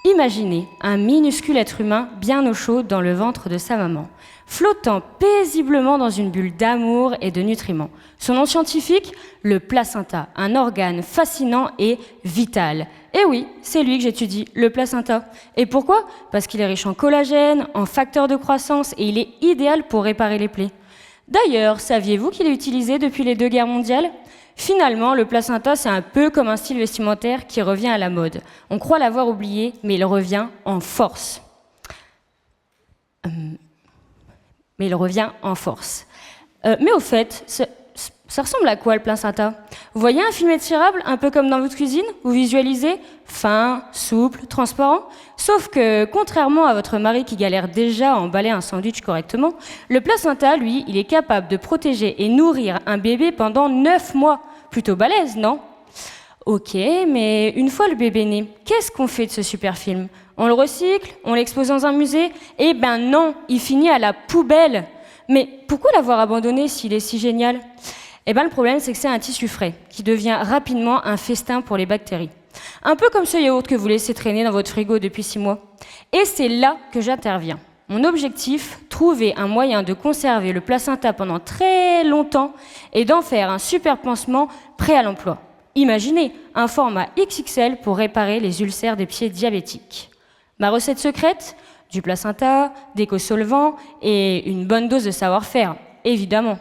Imaginez un minuscule être humain bien au chaud dans le ventre de sa maman, flottant paisiblement dans une bulle d'amour et de nutriments. Son nom scientifique, le placenta, un organe fascinant et vital. Et oui, c'est lui que j'étudie, le placenta. Et pourquoi ? Parce qu'il est riche en collagène, en facteurs de croissance et il est idéal pour réparer les plaies. D'ailleurs, saviez-vous qu'il est utilisé depuis les 2 guerres mondiales ? Finalement, le placenta, c'est un peu comme un style vestimentaire qui revient à la mode. On croit l'avoir oublié, mais il revient en force. Mais au fait, ça ressemble à quoi le placenta ? Vous voyez un film étirable, un peu comme dans votre cuisine ? Vous visualisez ? Fin, souple, transparent ? Sauf que, contrairement à votre mari qui galère déjà à emballer un sandwich correctement, le placenta, lui, il est capable de protéger et nourrir un bébé pendant 9 mois. Plutôt balèze, non ? Ok, mais une fois le bébé né, qu'est-ce qu'on fait de ce super film ? On le recycle ? On l'expose dans un musée ? Eh ben non, il finit à la poubelle. Mais pourquoi l'avoir abandonné s'il est si génial ? Eh ben le problème, c'est que c'est un tissu frais qui devient rapidement un festin pour les bactéries. Un peu comme ce yaourt que vous laissez traîner dans votre frigo depuis 6 mois. Et c'est là que j'interviens. Mon objectif, trouver un moyen de conserver le placenta pendant très longtemps et d'en faire un super pansement prêt à l'emploi. Imaginez un format XXL pour réparer les ulcères des pieds diabétiques. Ma recette secrète ? Du placenta, des co-solvants et une bonne dose de savoir-faire, évidemment.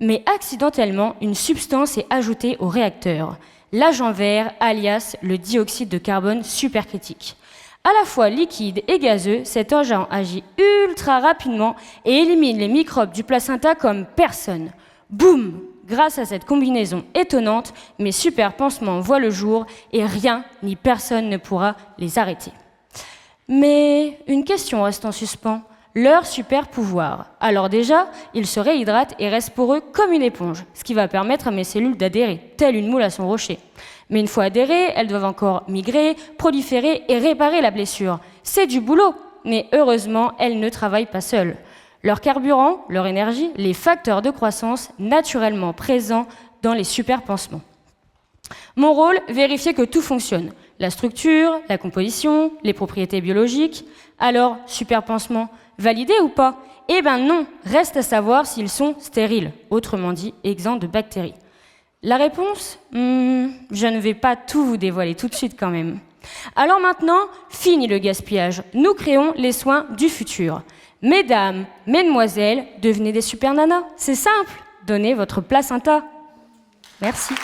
Mais accidentellement, une substance est ajoutée au réacteur. L'agent vert, alias le dioxyde de carbone supercritique. À la fois liquide et gazeux, cet agent agit ultra rapidement et élimine les microbes du placenta comme personne. Boum ! Grâce à cette combinaison étonnante, mes super pansements voient le jour et rien ni personne ne pourra les arrêter. Mais une question reste en suspens. Leur super pouvoir. Alors déjà, ils se réhydratent et restent poreux comme une éponge, ce qui va permettre à mes cellules d'adhérer, telle une moule à son rocher. Mais une fois adhérées, elles doivent encore migrer, proliférer et réparer la blessure. C'est du boulot, mais heureusement, elles ne travaillent pas seules. Leur carburant, leur énergie, les facteurs de croissance naturellement présents dans les super pansements. Mon rôle, vérifier que tout fonctionne. La structure, la composition, les propriétés biologiques. Alors, super pansement, validé ou pas ? Eh ben non, reste à savoir s'ils sont stériles, autrement dit, exempts de bactéries. La réponse ? Je ne vais pas tout vous dévoiler tout de suite quand même. Alors maintenant, fini le gaspillage. Nous créons les soins du futur. Mesdames, mesdemoiselles, devenez des super nanas. C'est simple, donnez votre placenta. Merci.